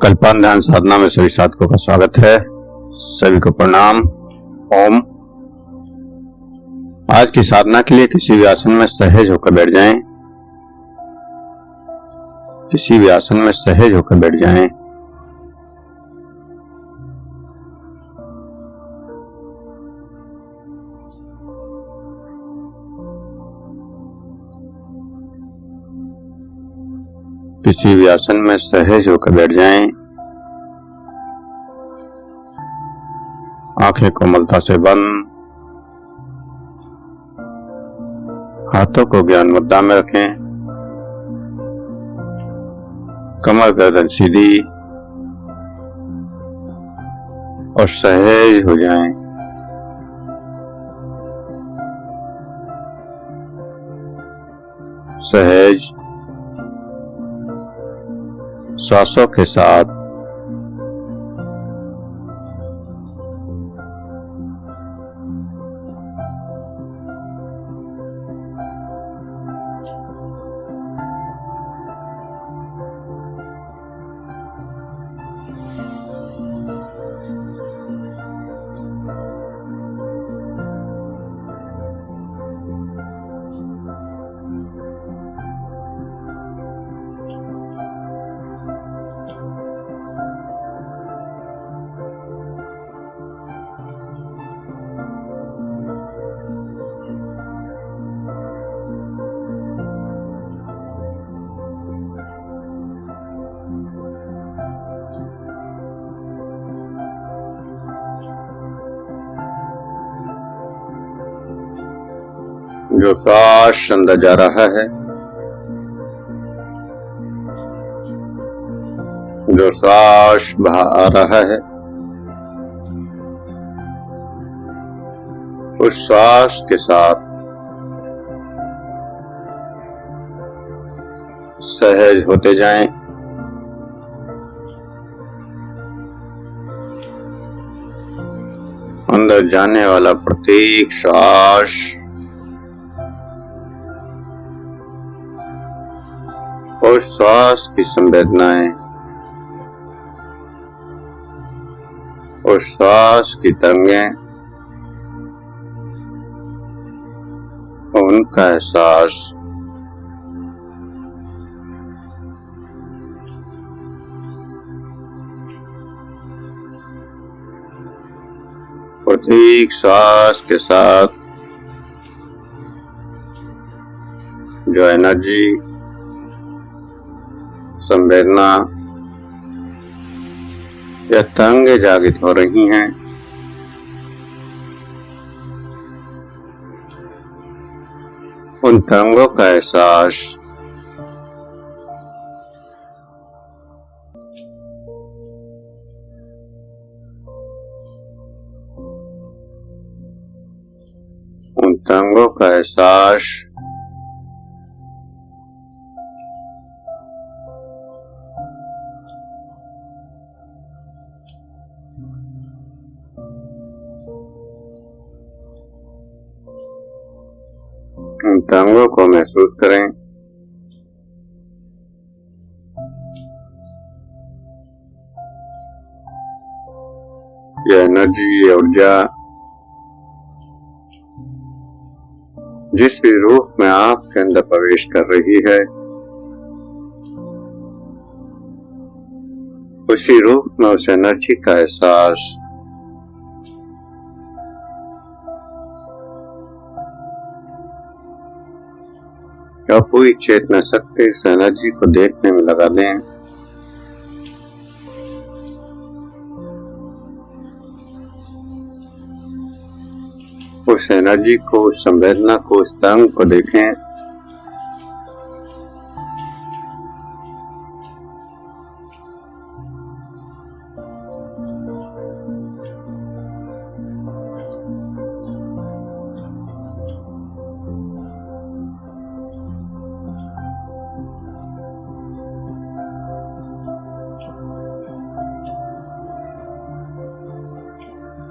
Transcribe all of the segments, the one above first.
कल्पान ध्यान साधना में सभी साधकों का स्वागत है। सभी को प्रणाम। ओम। आज की साधना के लिए किसी भी आसन में सहज होकर बैठ जाएं। किसी भी आसन में सहज होकर बैठ जाएं। किसी भी आसन में सहज होकर बैठ जाएं। आंखें कोमलता से बंद, हाथों को ज्ञान मुद्रा में रखें, कमर गर्दन सीधी और सहज हो जाएं। सहज श्वासों के साथ जो श्वास अंदर जा रहा है, जो श्वास बाहर आ रहा है, उस श्वास के साथ सहज होते जाएं। अंदर जाने वाला प्रत्येक श्वास और श्वास की संवेदनाएं और श्वास की तरंगें, उनका एहसास प्रत्येक श्वास के साथ जो एनर्जी, संवेदना या तरंगें जागृत हो रही हैं, उन तरंगों का एहसास उन तरंगों का एहसास उन तरंगों को महसूस करें। यह एनर्जी, ऊर्जा जिस भी रूप में आपके अंदर प्रवेश कर रही है, उसी रूप में उस एनर्जी का एहसास या पूरी चेतना शक्ति इस एनर्जी को देखने में लगा दें। उस एनर्जी को, उस संवेदना को, उस तरंग को देखें।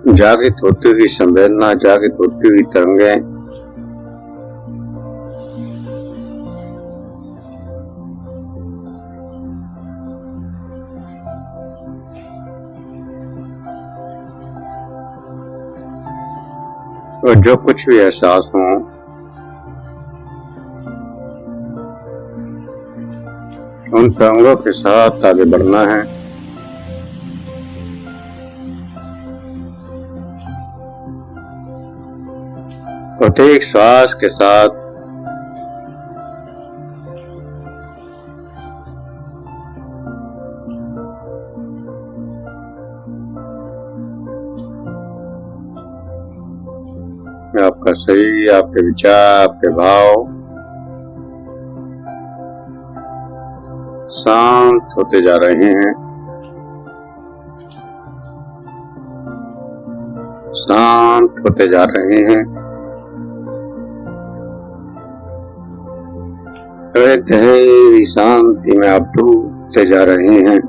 जागृत होती हुई संवेदना, जागृत होती हुई तरंगें और जो कुछ भी एहसास हो उन तरंगों के साथ आगे बढ़ना है। प्रत्येक श्वास के साथ आपका शरीर, आपके विचार, आपके भाव शांत होते जा रहे हैं, शांत होते जा रहे हैं। एक गहरी शांति में आप डूबते जा रहे हैं।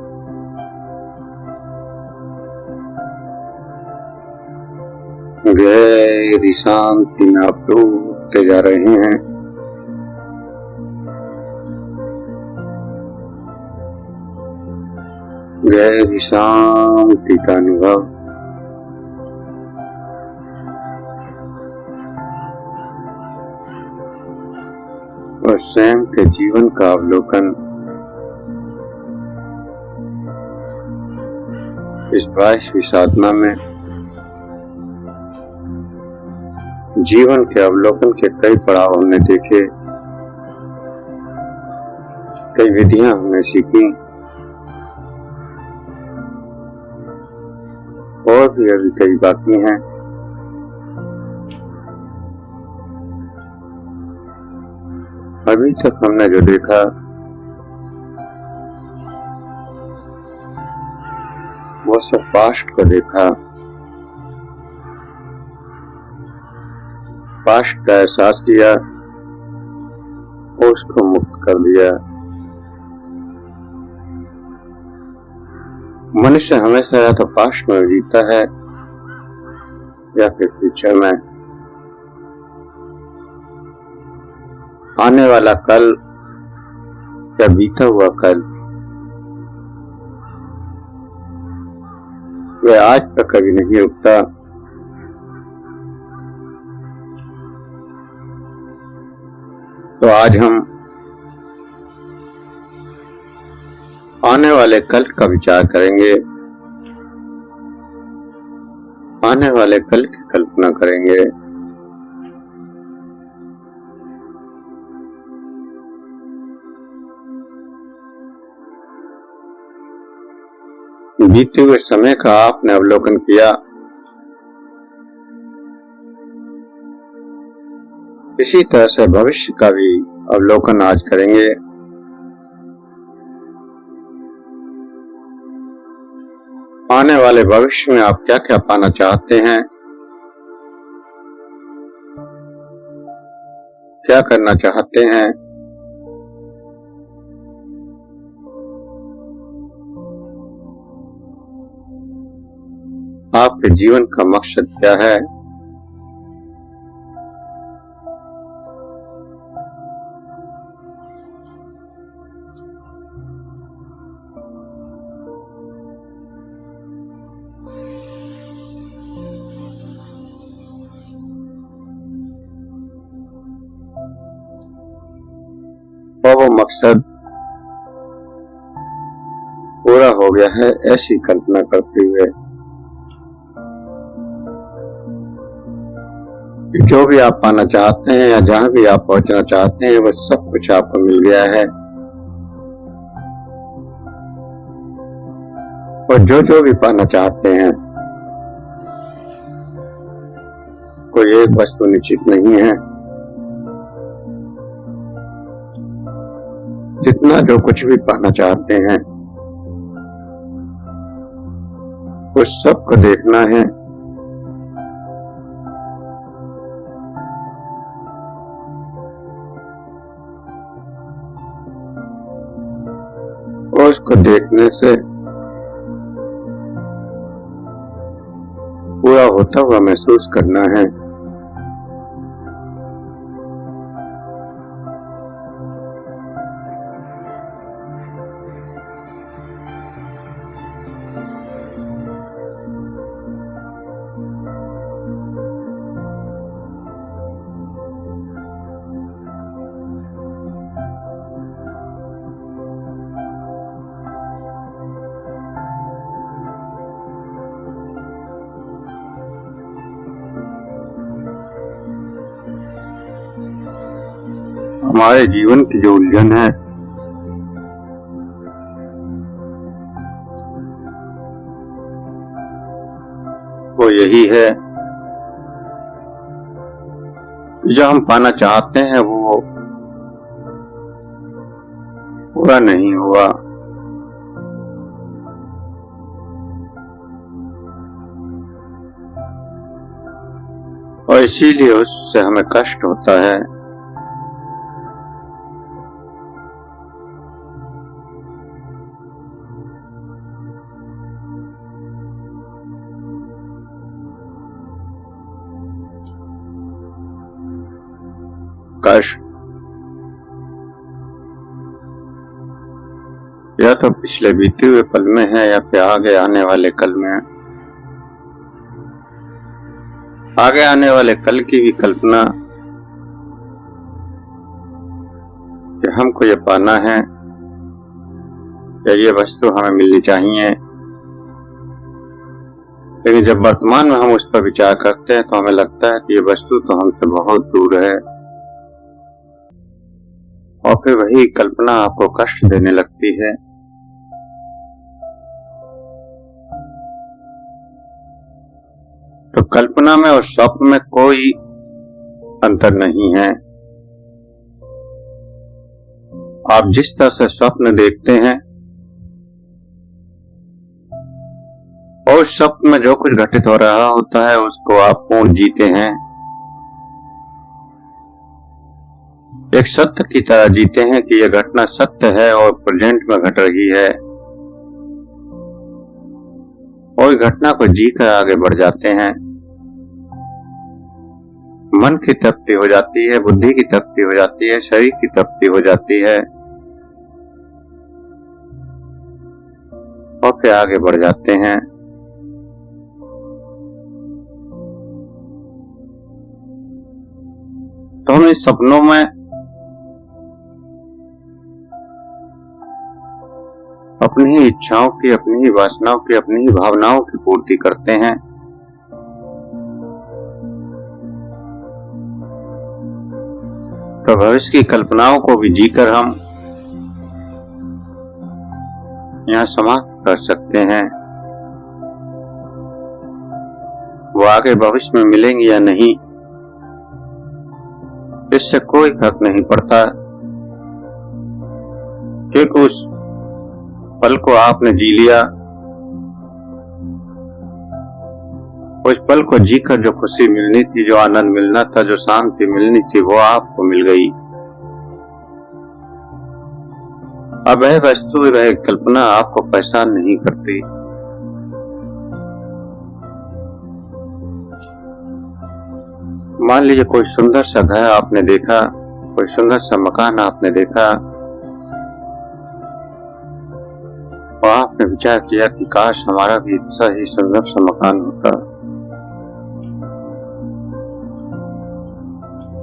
गहरी शांति में आप डूबते जा रहे हैं। गहरी शांति का अनुभव। और स्वयं के जीवन का अवलोकन इस 22वीं साधना में जीवन के अवलोकन के कई पड़ाव हमने देखे, कई विधियां हमने सीखी, और भी अभी कई बाकी हैं। अभी तक हमने जो देखा वो सब पास्ट को देखा, पास्ट का एहसास किया और उसको मुक्त कर दिया। मनुष्य हमेशा या तो पास्ट में जीता है या फिर फ्यूचर में। आने वाला कल या बीता हुआ कल वह आज तक कभी नहीं रुकता। तो आज हम आने वाले कल का विचार करेंगे, आने वाले कल की कल्पना करेंगे। बीते हुए समय का आपने अवलोकन किया, इसी तरह से भविष्य का भी अवलोकन आज करेंगे। आने वाले भविष्य में आप क्या क्या पाना चाहते हैं, क्या करना चाहते हैं, आपके जीवन का मकसद क्या है। और वो मकसद पूरा हो गया है ऐसी कल्पना करते हुए कि जो भी आप पाना चाहते हैं या जहां भी आप पहुंचना चाहते हैं वह सब कुछ आपको मिल गया है। और जो भी पाना चाहते हैं कोई एक वस्तु निश्चित नहीं है। जितना जो कुछ भी पाना चाहते हैं उस सब को देखना है। और उसको देखने से पूरा होता हुआ महसूस करना है। हमारे जीवन की जो उलझन है वो यही है कि जो हम पाना चाहते हैं वो पूरा नहीं हुआ, और इसीलिए उससे हमें कष्ट होता है। कष्ट या तो पिछले बीते हुए पल में है या फिर आगे आने वाले कल में है। आगे आने वाले कल की भी कल्पना कि हमको ये पाना है या ये वस्तु हमें मिलनी चाहिए, लेकिन जब वर्तमान में हम उस पर विचार करते हैं तो हमें लगता है कि ये वस्तु तो हमसे बहुत दूर है, और फिर वही कल्पना आपको कष्ट देने लगती है। तो कल्पना में और स्वप्न में कोई अंतर नहीं है। आप जिस तरह से स्वप्न देखते हैं और स्वप्न में जो कुछ घटित हो रहा होता है उसको आप पूर्ण जीते हैं, एक सत्य की तरह जीते हैं कि यह घटना सत्य है और प्रेजेंट में घट रही है, और घटना को जीकर आगे बढ़ जाते हैं। मन की तृप्ति हो जाती है, बुद्धि की तृप्ति हो जाती है, शरीर की तृप्ति हो जाती है, और फिर आगे बढ़ जाते हैं। तो हम इस सपनों में अपनी ही इच्छाओं की, अपनी ही वासनाओं की, अपनी ही भावनाओं की पूर्ति करते हैं। तो भविष्य की कल्पनाओं को भी जीकर हम यहाँ समाप्त कर सकते हैं। वो आगे भविष्य में मिलेंगे या नहीं, इससे कोई फर्क नहीं पड़ता, क्योंकि उस पल को आपने जी लिया। उस पल को जीकर जो खुशी मिलनी थी, जो आनंद मिलना था, जो शांति मिलनी थी, वो आपको मिल गई। अब वह वस्तु, वह कल्पना आपको परेशान नहीं करती। मान लीजिए कोई सुंदर सा घर आपने देखा, कोई सुंदर सा मकान आपने देखा, और आपने विचार किया कि काश हमारा भी इतना ही सुंदर सा मकान होता।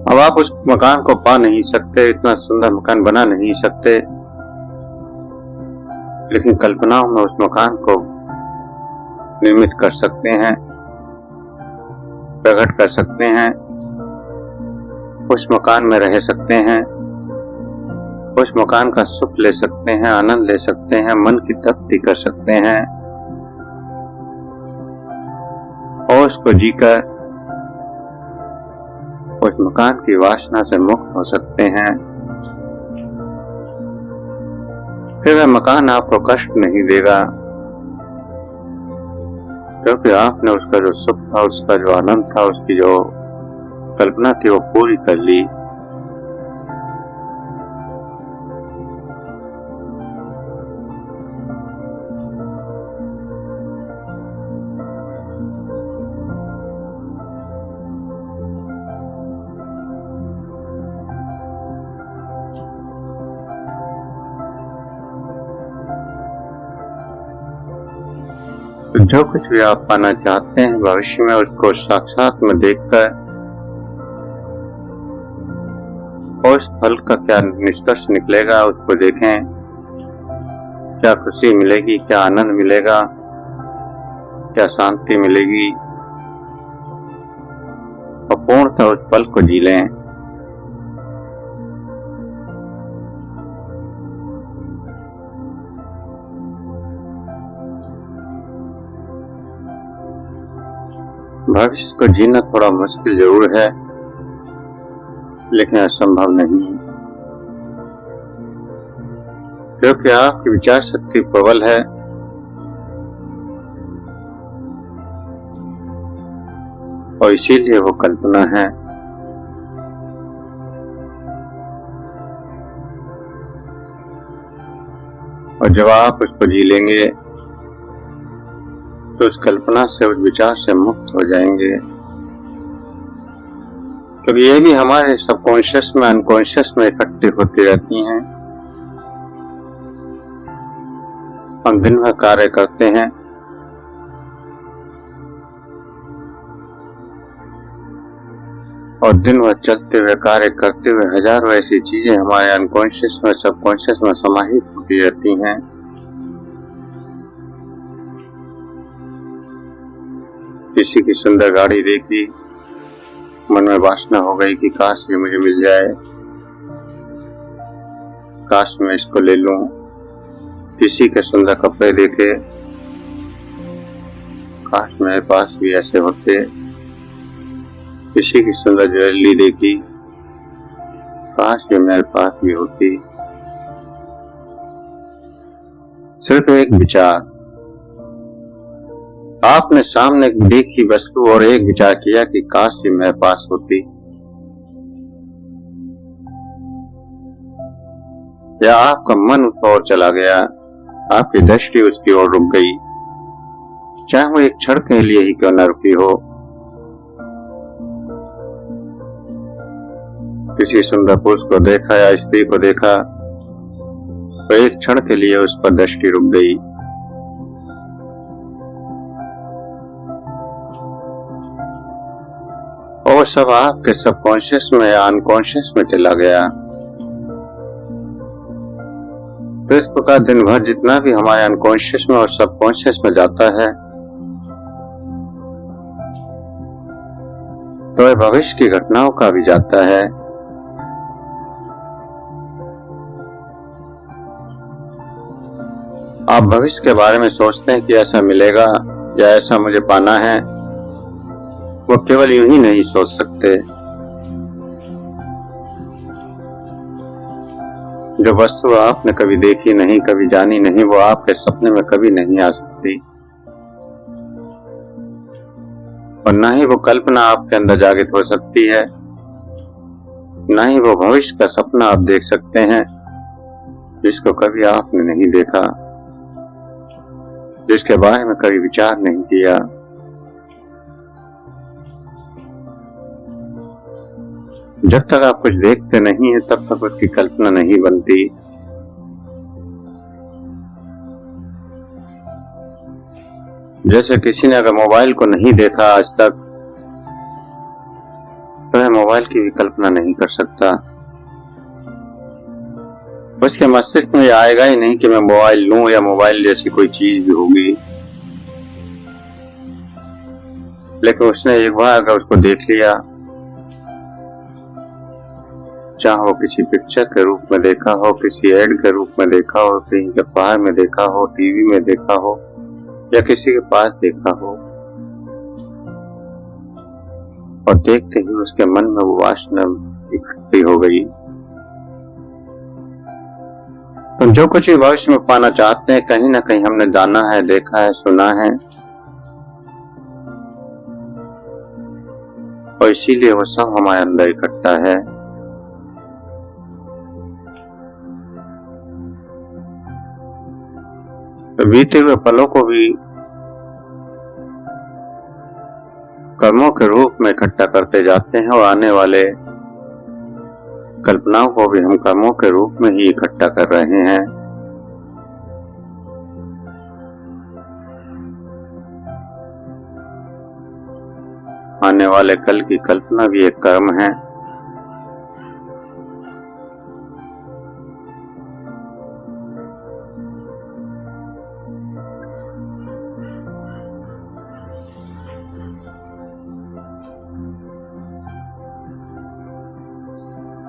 अब आप उस मकान को पा नहीं सकते, इतना सुंदर मकान बना नहीं सकते, लेकिन कल्पनाओं में उस मकान को निर्मित कर सकते हैं, प्रकट कर सकते हैं, उस मकान में रह सकते हैं, उस मकान का सुख ले सकते हैं, आनंद ले सकते हैं, मन की तृप्ति कर सकते हैं, और उसको जीकर उस मकान की वासना से मुक्त हो सकते हैं। फिर वह मकान आपको कष्ट नहीं देगा, क्योंकि आपने उसका जो सुख था, उसका जो आनंद था, उसकी जो कल्पना थी वो पूरी कर ली। जो कुछ भी आप पाना चाहते हैं भविष्य में, उसको साक्षात में देखकर और उस फल का क्या निष्कर्ष निकलेगा उसको देखें। क्या खुशी मिलेगी, क्या आनंद मिलेगा, क्या शांति मिलेगी, और पूर्णतः उस पल को जी लें। भविष्य को जीना थोड़ा मुश्किल जरूर है, लेकिन असंभव नहीं, क्योंकि आपकी विचार शक्ति प्रबल है और इसीलिए वो कल्पना है। और जब आप उसको जी लेंगे तो उस कल्पना से, उस विचार से मुक्त हो जाएंगे, क्योंकि ये भी हमारे सबकॉन्शियस में, अनकॉन्शियस में इकट्ठी होती रहती हैं। हम दिन भर कार्य करते हैं और दिन भर चलते हुए, कार्य करते हुए हजारों ऐसी चीजें हमारे अनकॉन्शियस में, सबकॉन्शियस में समाहित होती रहती हैं। किसी की सुंदर गाड़ी देखी, मन में वासना हो गई कि काश ये मुझे मिल जाए, काश मैं इसको ले लूं। किसी के सुंदर कपड़े देखे, काश मेरे पास भी ऐसे होते। किसी की सुंदर ज्वेलरी देखी, काश ये मेरे पास भी होती। सिर्फ एक विचार, आपने सामने देखी वस्तु और एक विचार किया कि काश ये मेरे पास होती, या आपका मन उस ओर चला गया, आपकी दृष्टि उसकी ओर रुक गई, चाहे वो एक क्षण के लिए ही क्यों न रुकी हो। किसी सुंदर पुरुष को देखा या स्त्री को देखा, तो एक क्षण के लिए उस पर दृष्टि रुक गई। और सब आपके सबकॉन्शियस में या अनकॉन्शियस में चला गया। तो इस प्रकार दिन भर जितना भी हमारे अनकॉन्शियस में और सबकॉन्शियस में जाता है, तो भविष्य की घटनाओं का भी जाता है। आप भविष्य के बारे में सोचते हैं कि ऐसा मिलेगा या ऐसा मुझे पाना है, वो केवल यूं ही नहीं सोच सकते। जो वस्तु आपने कभी देखी नहीं, कभी जानी नहीं, वो आपके सपने में कभी नहीं आ सकती, और ना ही वो कल्पना आपके अंदर जागृत हो सकती है, ना ही वो भविष्य का सपना आप देख सकते हैं जिसको कभी आपने नहीं देखा, जिसके बारे में कभी विचार नहीं किया। जब तक आप कुछ देखते नहीं है, तब तक उसकी कल्पना नहीं बनती। जैसे किसी ने अगर मोबाइल को नहीं देखा आज तक, तो वह मोबाइल की भी कल्पना नहीं कर सकता। उसके मस्तिष्क में आएगा ही नहीं कि मैं मोबाइल लूं या मोबाइल जैसी कोई चीज भी होगी। लेकिन उसने एक बार अगर उसको देख लिया, चाहे वो किसी पिक्चर के रूप में देखा हो, किसी एड के रूप में देखा हो, कहीं के बाहर में देखा हो, टीवी में देखा हो, या किसी के पास देखा हो, और देखते ही उसके मन में वो वासना इकट्ठी हो गई। तो जो कुछ भी भविष्य में पाना चाहते हैं, कहीं ना कहीं हमने जाना है, देखा है, सुना है, और इसीलिए वो सब हमारे अंदर इकट्ठा है। तो बीते हुए पलों को भी कर्मों के रूप में इकट्ठा करते जाते हैं, और आने वाले कल्पनाओं को भी हम कर्मों के रूप में ही इकट्ठा कर रहे हैं। आने वाले कल की कल्पना भी एक कर्म है।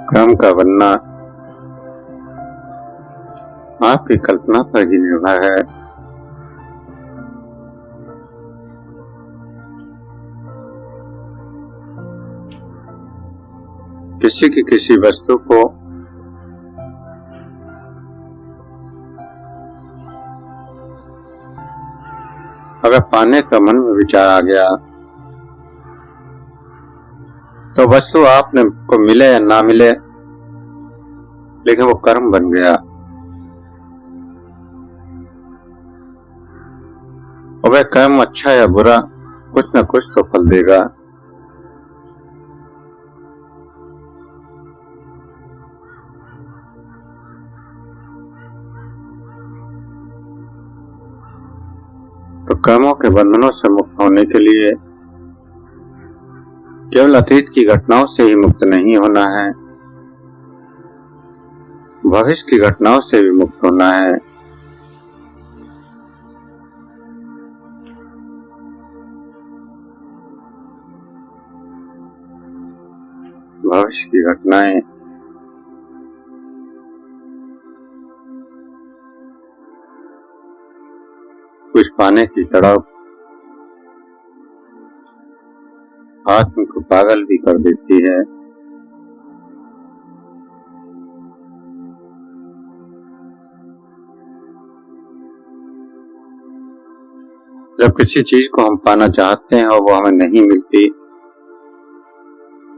कर्म का बनना आपकी कल्पना पर ही निर्भर है। किसी वस्तु को अगर पाने का मन में विचार आ गया तो वस्तु आपने को मिले या ना मिले, लेकिन वो कर्म बन गया और वह कर्म अच्छा या बुरा कुछ न कुछ तो फल देगा। तो कर्मों के बंधनों से मुक्त होने के लिए केवल अतीत की घटनाओं से ही मुक्त नहीं होना है, भविष्य की घटनाओं से भी मुक्त होना है। भविष्य की घटनाएं कुछ पाने की तड़प आत्म को पागल भी कर देती है। जब किसी चीज को हम पाना चाहते हैं और वो हमें नहीं मिलती,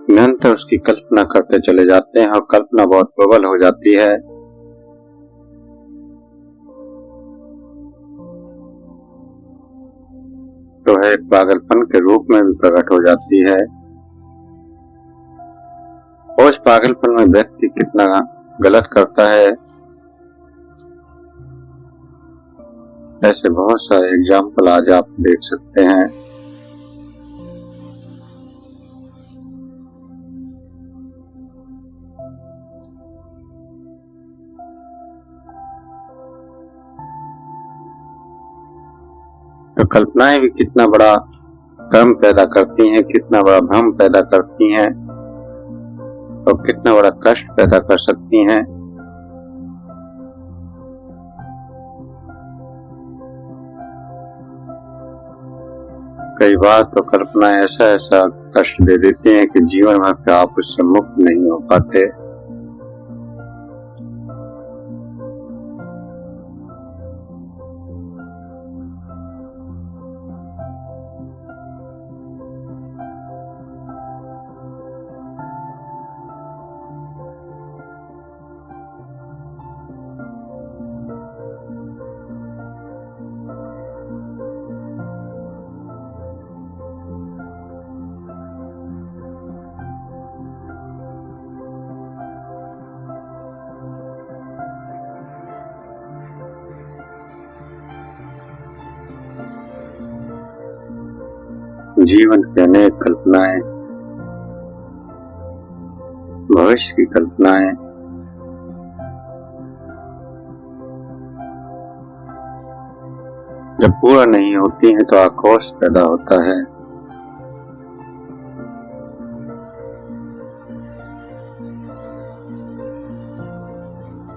निरंतर उसकी कल्पना करते चले जाते हैं और कल्पना बहुत प्रबल हो जाती है। तो है एक पागलपन के रूप में भी प्रकट हो जाती है। और इस पागलपन में व्यक्ति कितना गलत करता है, ऐसे बहुत सारे एग्जाम्पल आज आप देख सकते हैं। तो कल्पनाएं भी कितना बड़ा कर्म पैदा करती हैं, कितना बड़ा भ्रम पैदा करती हैं और कितना बड़ा कष्ट पैदा कर सकती हैं। कई बार तो कल्पना ऐसा ऐसा कष्ट दे देती हैं कि जीवन भर पे आप उससे मुक्त नहीं हो पाते। जीवन की अनेक कल्पनाएं, भविष्य की कल्पनाएं, जब पूरा नहीं होती हैं तो आक्रोश पैदा होता है।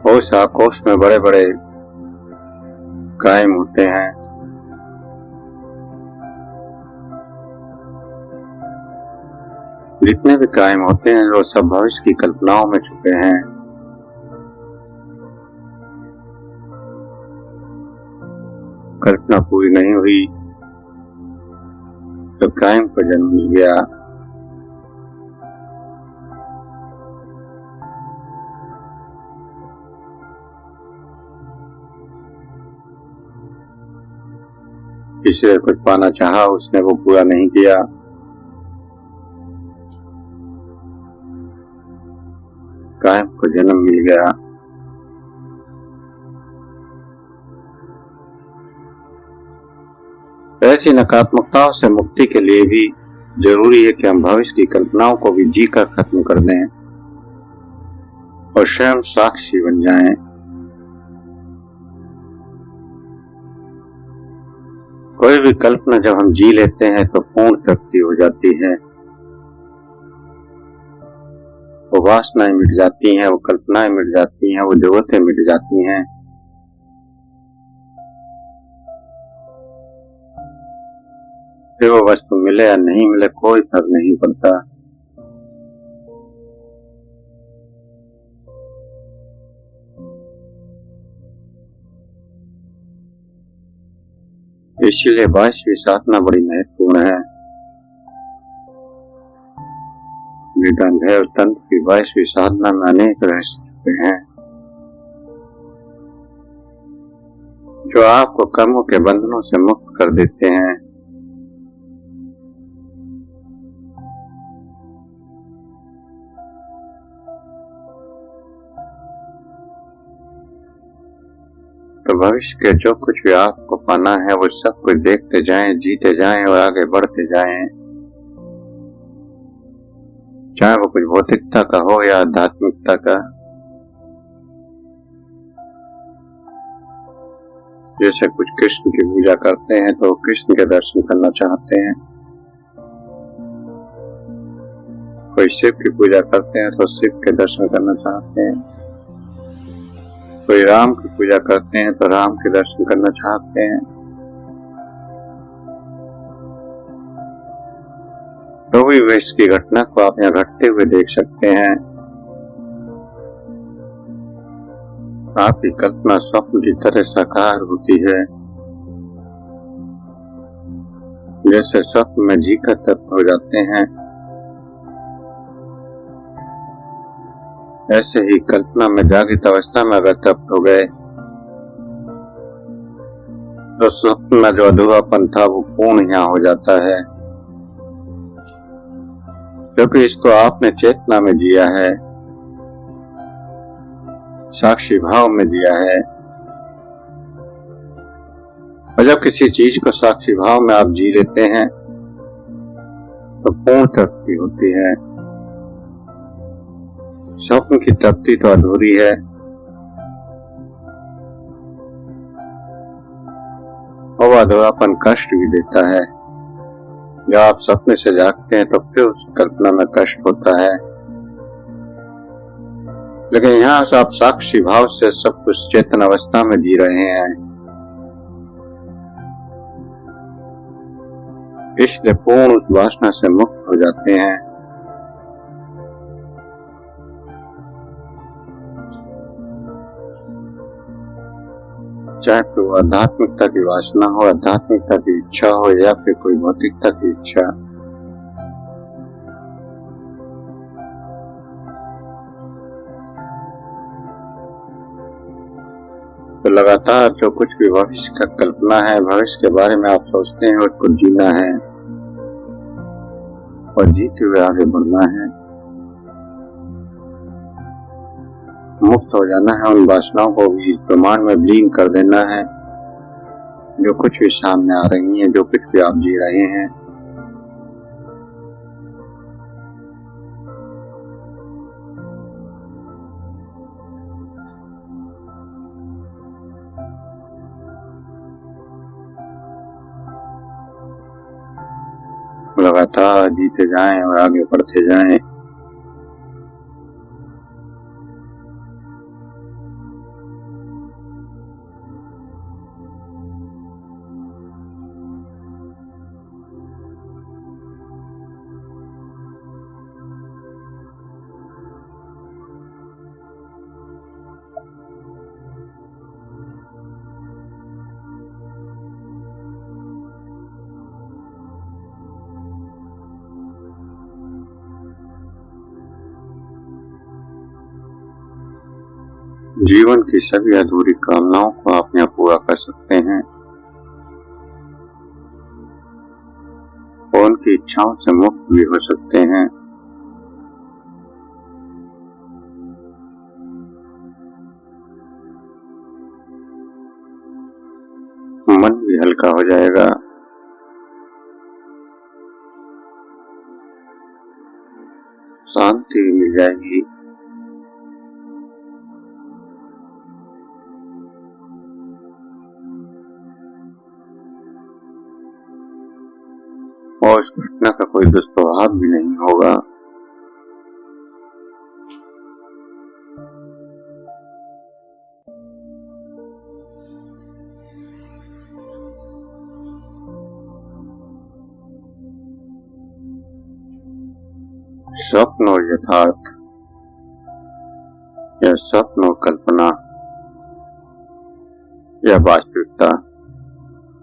और उस आक्रोश में बड़े बड़े क्राइम होते हैं। जितने भी क्राइम होते हैं वो सब भविष्य की कल्पनाओं में छुपे हैं। कल्पना पूरी नहीं हुई तो क्राइम को जन्म मिल गया। किसी ने कुछ पाना चाहा, उसने वो पूरा नहीं किया, क्राइम को जन्म मिल गया। ऐसी नकारात्मकताओं से मुक्ति के लिए भी जरूरी है कि हम भविष्य की कल्पनाओं को भी जीकर खत्म कर दें और स्वयं साक्षी बन जाएं। कोई भी कल्पना जब हम जी लेते हैं तो पूर्ण तृप्ति हो जाती है। वो वासनाएं मिट जाती हैं, वो कल्पनाएं मिट जाती हैं, वो जरूरतें मिट जाती हैं। फिर वो वस्तु मिले या नहीं मिले कोई फर्क नहीं पड़ता। इसलिए 22वीं साधना बड़ी महत्वपूर्ण है। वेदांत और तंत्र की 22वीं साधना में अनेक रहस्य छुपे हैं जो आपको कर्मों के बंधनों से मुक्त कर देते हैं। तो भविष्य के जो कुछ भी आपको पाना है वो सब कुछ देखते जाएं, जीते जाएं और आगे बढ़ते जाएं, चाहे वो कुछ भौतिकता का हो या आध्यात्मिकता का। जैसे कुछ कृष्ण की पूजा करते हैं तो कृष्ण के दर्शन करना चाहते हैं, कोई शिव की पूजा करते हैं तो शिव के दर्शन करना चाहते हैं, कोई राम की पूजा करते हैं तो राम के दर्शन करना चाहते हैं। तो भी विश्व की घटना को आप यहाँ घटते हुए देख सकते हैं। आपकी कल्पना स्वप्न की तरह साकार होती है। जैसे स्वप्न में जीकर तत्व हो जाते हैं, ऐसे ही कल्पना में जागृत अवस्था में अगर तप्त हो गए तो स्वप्न में जो अधूरापन था वो पूर्ण यहाँ हो जाता है, क्योंकि इसको आपने चेतना में जिया है, साक्षी भाव में जिया है। और जब किसी चीज को साक्षी भाव में आप जी लेते हैं तो पूर्ण तृप्ति होती है। स्वप्न की तृप्ति तो अधूरी है, और वह अधूरापन कष्ट भी देता है। जब आप सपने से जागते हैं तो फिर उस कल्पना में कष्ट होता है, लेकिन यहाँ से आप साक्षी भाव से सब कुछ चेतन अवस्था में जी रहे हैं, इसलिए पूर्ण उस वासना से मुक्त हो जाते हैं। चाहे तो आध्यात्मिकता की वासना हो, आध्यात्मिकता की इच्छा हो, या फिर कोई भौतिकता की इच्छा। तो लगातार जो कुछ भी भविष्य का कल्पना है, भविष्य के बारे में आप सोचते हैं, उसको जीना है और जीते हुए आगे बढ़ना है। मुक्त हो जाना है, उन वासनाओं को भी प्रमाण में विलीन कर देना है जो कुछ भी सामने आ रही हैं, जो कुछ भी आप जी रहे हैं। लगातार जीते जाएं और आगे बढ़ते जाएं। जीवन की सभी अधूरी कामनाओं को आप यहाँ पूरा कर सकते हैं और उनकी इच्छाओं से मुक्त भी हो सकते हैं। मन भी हल्का हो जाएगा, शांति भी मिल जाएगी। और इस घटना का कोई दुष्प्रभाव भी नहीं होगा। स्वप्न और यथार्थ या स्वप्न और कल्पना या वास्तविकता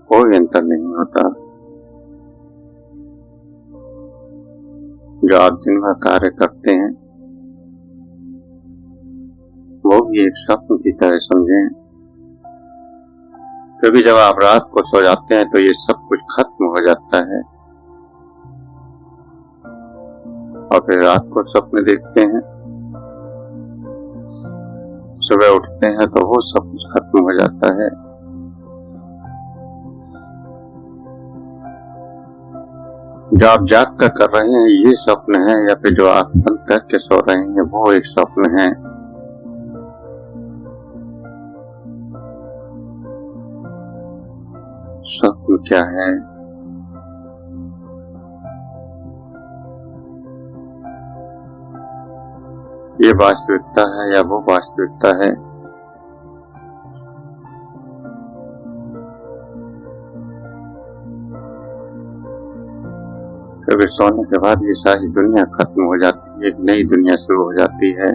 कोई अंतर नहीं होता। जो आप दिन भर कार्य करते हैं वो भी एक स्वप्न की तरह समझें, क्योंकि जब आप रात को सो जाते हैं तो ये सब कुछ खत्म हो जाता है और फिर रात को सपने देखते हैं, सुबह उठते हैं तो वो सब कुछ खत्म हो जाता है। जो आप जाग कर रहे हैं ये स्वप्न है, या फिर जो आप बंद करके सो रहे हैं वो एक स्वप्न है। स्वप्न क्या है? ये वास्तविकता है या वो वास्तविकता है? क्योंकि सोने के बाद ये सारी दुनिया खत्म हो जाती है, एक नई दुनिया शुरू हो जाती है।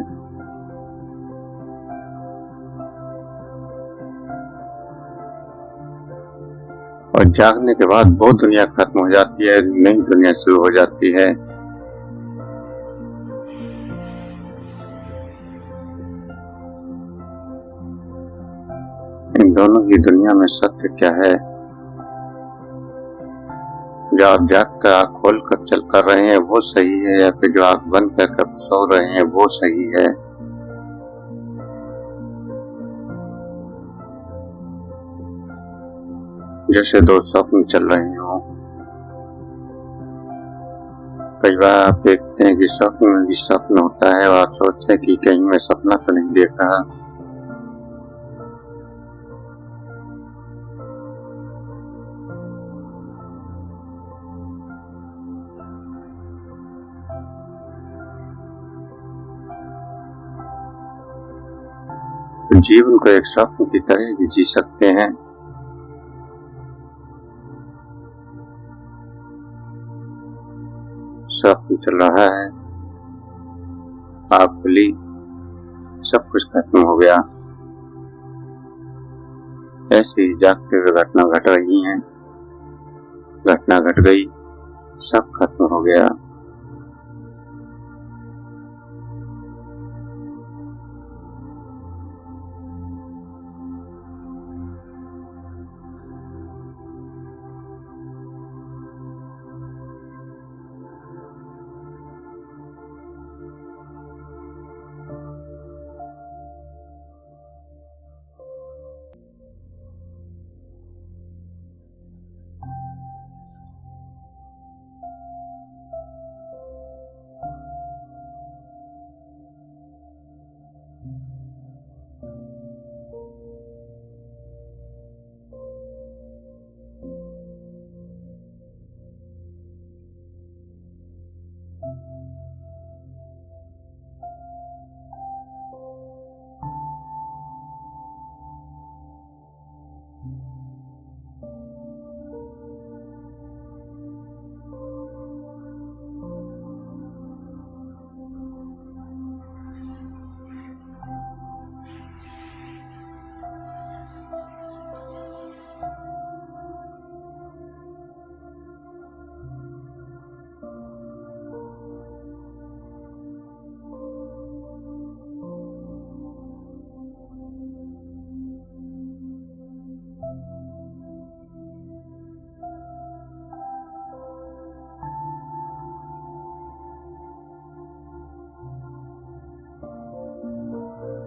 और जागने के बाद वो दुनिया खत्म हो जाती है, नई दुनिया शुरू हो जाती है। इन दोनों की दुनिया में सत्य क्या है? जो आप जाग कर आँख खोल कर चल कर रहे हैं वो सही है, या फिर जो आँख बंद कर सो रहे हैं वो सही है? जैसे दो स्वप्न चल रहे हों। कई बार आप देखते हैं कि स्वप्न में भी स्वप्न होता है और आप सोचते हैं कि कहीं मैं सपना तो नहीं देख रहा। जीवन को एक स्वप्न की तरह भी जी सकते हैं। स्वप्न चल रहा है, आप खुली, सब कुछ खत्म हो गया। ऐसे ही जागते हुए घटना घट रही हैं, घटना घट गई, सब खत्म हो गया।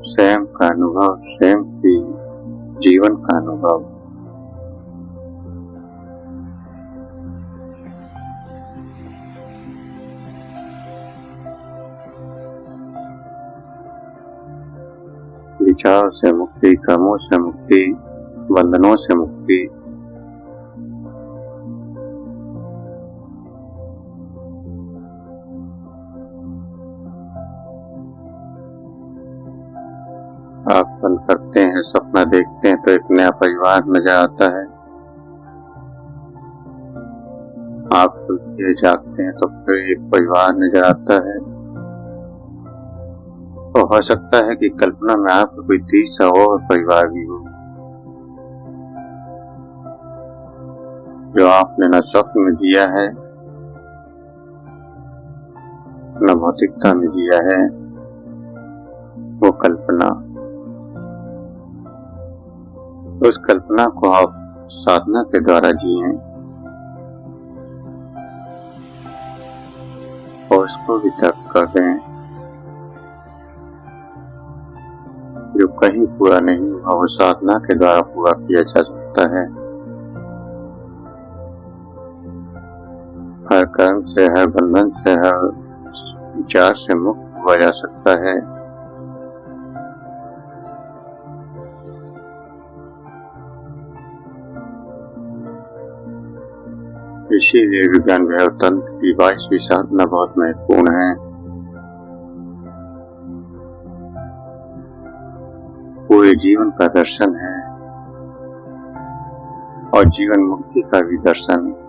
स्वयं का अनुभव, स्वयं की जीवन का अनुभव। विचारों से मुक्ति, कर्मों से मुक्ति, बंधनों से मुक्ति। आँख बंद करते हैं, सपना देखते हैं तो एक नया परिवार नजर आता है। आँख खुलती है, जागते हैं तो फिर एक परिवार नजर आता है। तो हो सकता है कि कल्पना में आपको कोई तीसरा और परिवार भी हो। जो आपने न स्वप्न में दिया है न भौतिकता में दिया है, वो कल्पना। उस कल्पना को आप साधना के द्वारा जिए और उसको भी त्याग कर दें। जो कहीं पूरा नहीं हुआ वो साधना के द्वारा पूरा किया जा सकता है। हर कर्म से, हर बंधन से, हर विचार से मुक्त हुआ जा सकता है। इसीलिए विज्ञान वैभव तंत्र की 22वीं साधना बहुत महत्वपूर्ण है। पूरे जीवन का दर्शन है और जीवन मुक्ति का भी दर्शन।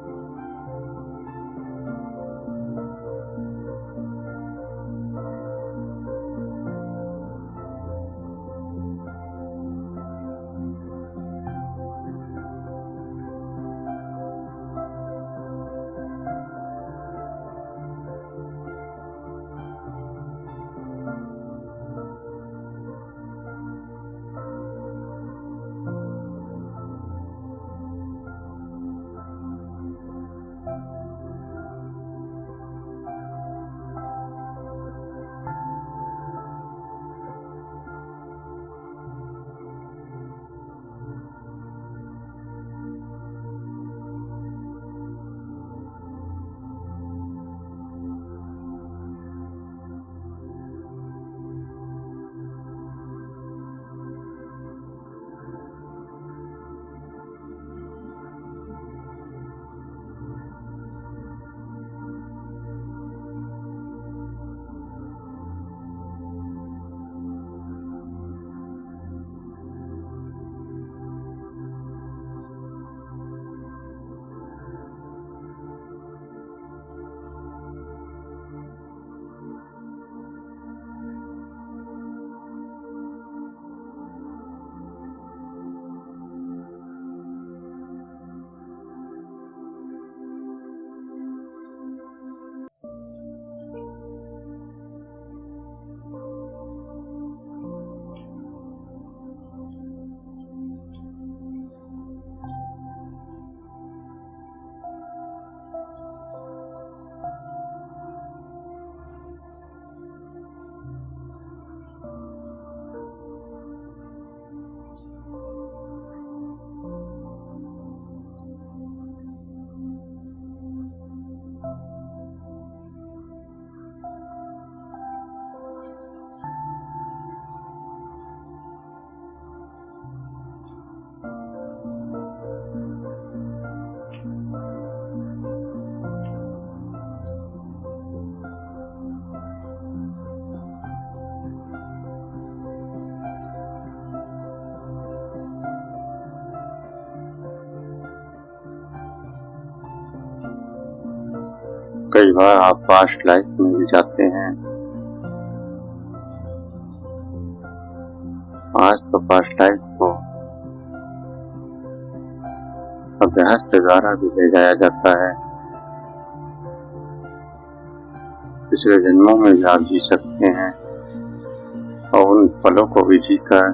कई बार आप पास्ट लाइफ में भी जाते हैं। आज तो पास्ट लाइफ को अभ्यास के द्वारा भी ले जाया जाता है। पिछले जन्मों में भी आप जी सकते हैं और उन पलों को भी जीकर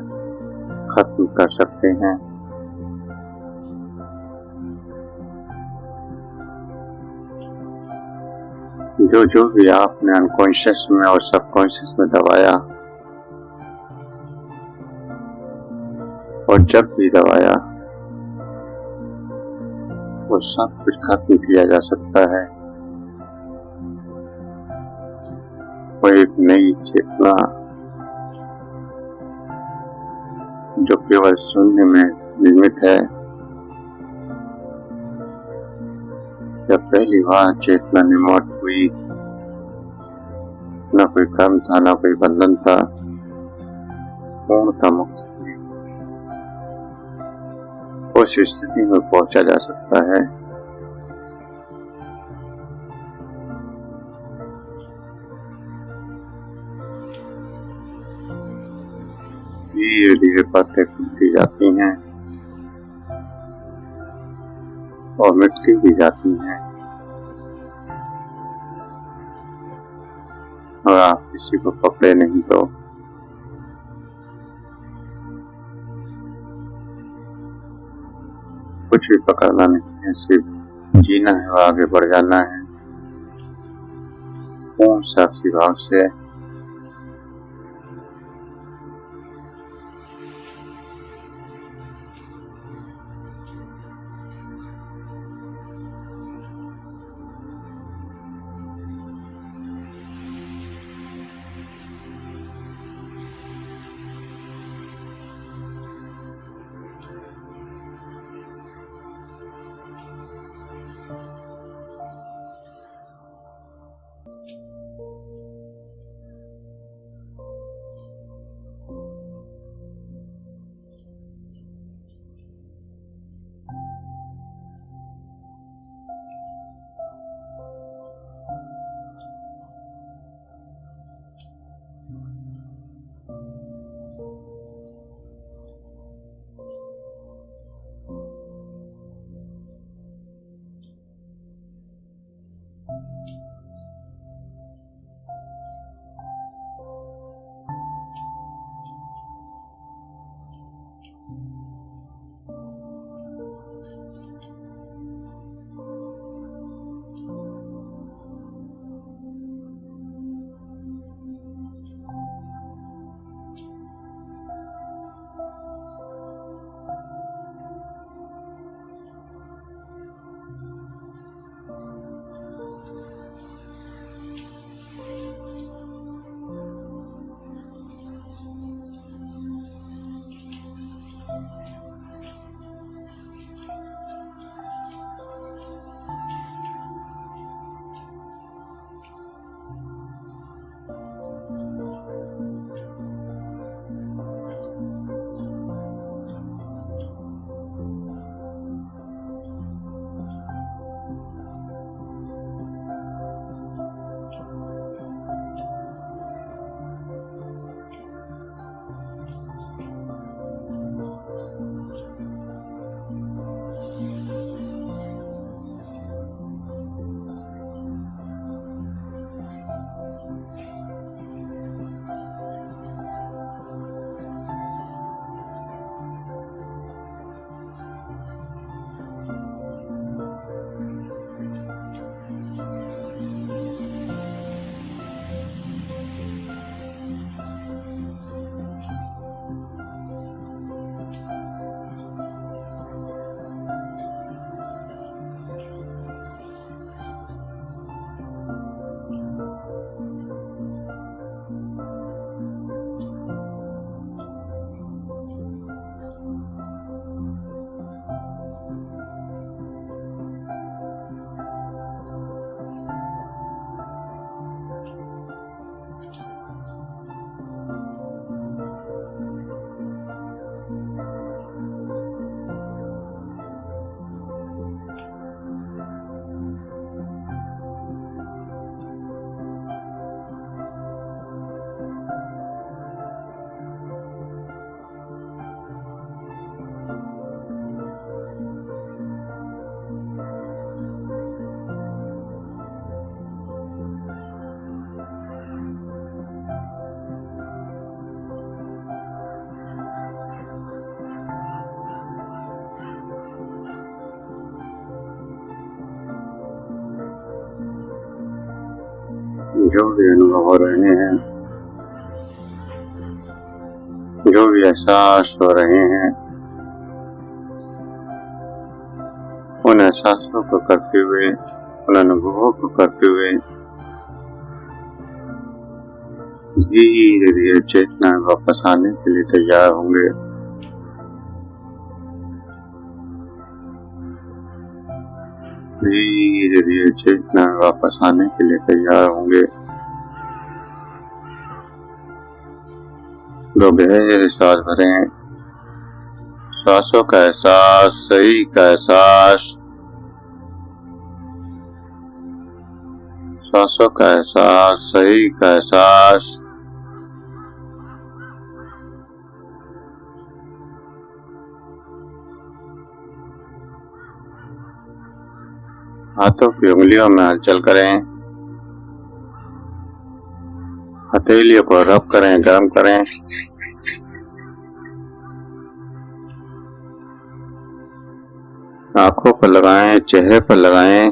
खत्म कर सकते हैं। जो भी आपने अनकॉन्शियस में और सबकॉन्शियस में दबाया और जब भी दबाया वो सब कुछ खत्म किया जा सकता है। वो एक नई चेतना जो केवल शून्य में निर्मित है। जब पहली बार चेतना निमोट हुई, न कोई कर्म था न कोई बंधन था, पूर्णतः मुक्त हुई। उस स्थिति में पहुंचा जा सकता है। धीरे धीरे बातें खुलती जाती हैं। और मिटती भी जाती हैं। और आप किसी को पकड़े नहीं तो कुछ भी पकड़ना नहीं है, सिर्फ जीना है और आगे बढ़ जाना है पूर्ण साक्षी भाव से। जो भी अनुभव हो रहे हैं, जो भी एहसास हो रहे हैं, उन एहसासों को करते हुए, उन अनुभवों को करते हुए धीरे धीरे चेतना में वापस आने के लिए तैयार होंगे। धीरे धीरे चेतना में वापस आने के लिए तैयार होंगे। दो गहरे सांस भरें। सांसों का एहसास, सही का एहसास, सांसों का एहसास, सही का एहसास। हाथों की उंगलियों में हलचल करें, हथेलियों को रब करें, गर्म करें। आंखों पर लगाएं, चेहरे पर लगाएं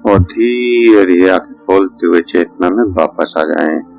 और धीरे धीरे आंखें खोलते हुए चेतना में वापस आ जाएं।